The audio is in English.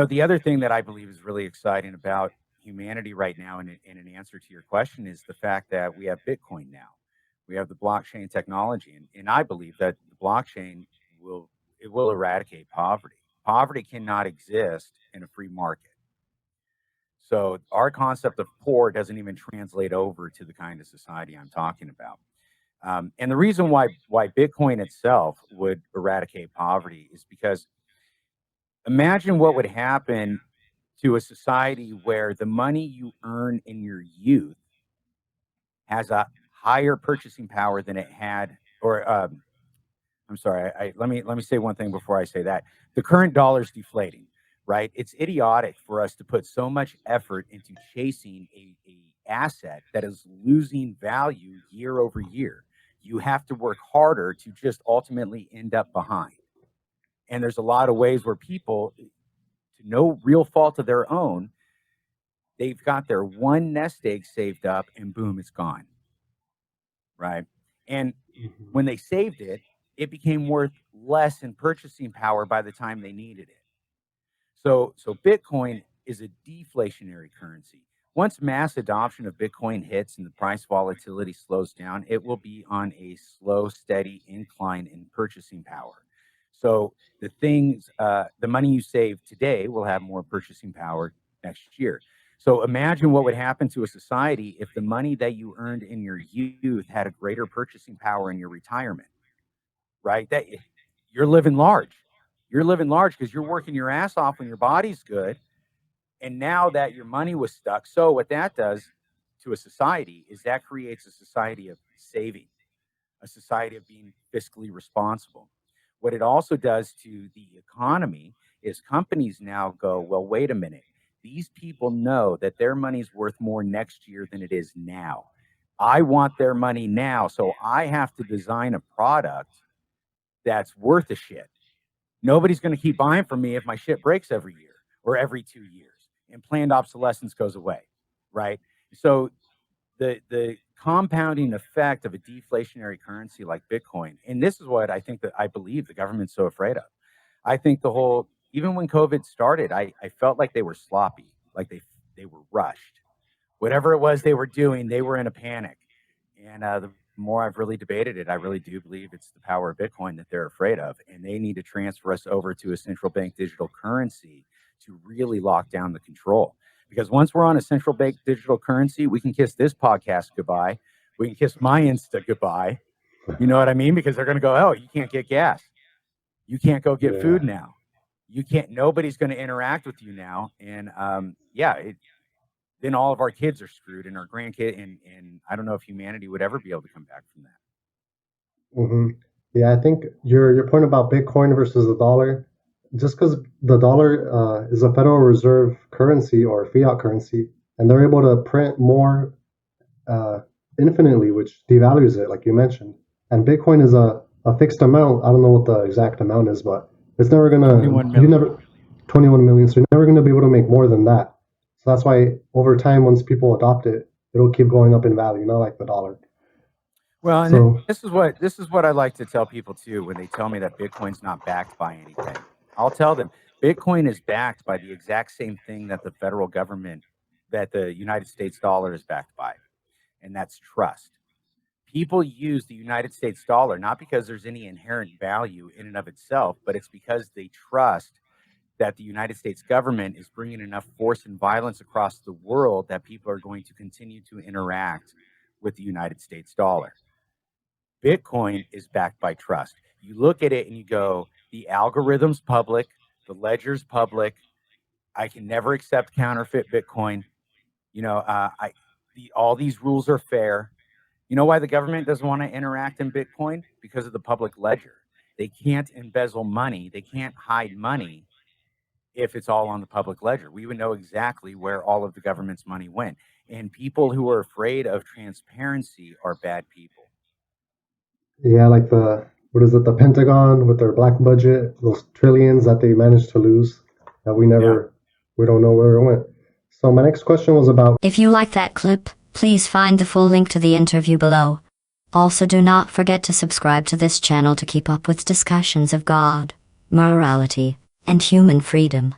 The other thing that I believe is really exciting about humanity right now, and in an answer to your question, is the fact that we have Bitcoin now. We have the blockchain technology, and I believe that the blockchain will eradicate poverty. Poverty cannot exist in a free market. So our concept of poor doesn't even translate over to the kind of society I'm talking about. And the reason why Bitcoin itself would eradicate poverty is because imagine what would happen to a society where the money you earn in your youth has a higher purchasing power than it had, or I'm sorry, let me say one thing before I say that. The current dollar is deflating, right? It's idiotic for us to put so much effort into chasing a asset that is losing value year over year. You have to work harder to just ultimately end up behind. And there's a lot of ways where people, to no real fault of their own, they've got their one nest egg saved up and boom, it's gone. Right? And when they saved it, it became worth less in purchasing power by the time they needed it. So Bitcoin is a deflationary currency. Once mass adoption of Bitcoin hits and the price volatility slows down, it will be on a slow, steady incline in purchasing power. So the money you save today will have more purchasing power next year. So imagine what would happen to a society if the money that you earned in your youth had a greater purchasing power in your retirement, right? That you're living large. You're living large because you're working your ass off when your body's good. And now that your money was stuck. So what that does to a society is that creates a society of saving, a society of being fiscally responsible. What it also does to the economy is companies now go, well, wait a minute. These people know that their money's worth more next year than it is now. I want their money now, so I have to design a product that's worth a shit. Nobody's going to keep buying from me if my shit breaks every year or every 2 years and planned obsolescence goes away, right? So the compounding effect of a deflationary currency like Bitcoin, and this is what I believe the government's so afraid of. I think even when COVID started, I felt like they were sloppy, like they were rushed. Whatever it was they were doing, they were in a panic. And the more I've really debated it, I really do believe it's the power of Bitcoin that they're afraid of. And they need to transfer us over to a central bank digital currency to really lock down the control. Because once we're on a central bank digital currency, we can kiss this podcast goodbye. We can kiss my Insta goodbye. You know what I mean? Because they're going to go, oh, you can't get gas. You can't go get food now. Nobody's going to interact with you now. And then all of our kids are screwed and our grandkids. And I don't know if humanity would ever be able to come back from that. Yeah, I think your point about Bitcoin versus the dollar, just because the dollar is a Federal Reserve currency or fiat currency, and they're able to print more infinitely, which devalues it, like you mentioned. And Bitcoin is a fixed amount. I don't know what the exact amount is, but it's never going to, 21 million. So you're never going to be able to make more than that. So that's why over time, once people adopt it, it'll keep going up in value, not like the dollar. Well, and this is what I like to tell people too, when they tell me that Bitcoin's not backed by anything. I'll tell them Bitcoin is backed by the exact same thing that the federal government, that the United States dollar is backed by, and that's trust. People use the United States dollar not because there's any inherent value in and of itself, but it's because they trust that the United States government is bringing enough force and violence across the world that people are going to continue to interact with the United States dollar. Bitcoin is backed by trust. You look at it and you go, the algorithm's public, the ledger's public. I can never accept counterfeit Bitcoin. All these rules are fair. You know why the government doesn't want to interact in Bitcoin? Because of the public ledger. They can't embezzle money. They can't hide money if it's all on the public ledger. We would know exactly where all of the government's money went. And people who are afraid of transparency are bad people. Yeah, like the Pentagon with their black budget, those trillions that they managed to lose that we don't know where it went. So my next question was about... If you like that clip, please find the full link to the interview below. Also, do not forget to subscribe to this channel to keep up with discussions of God, morality, and human freedom.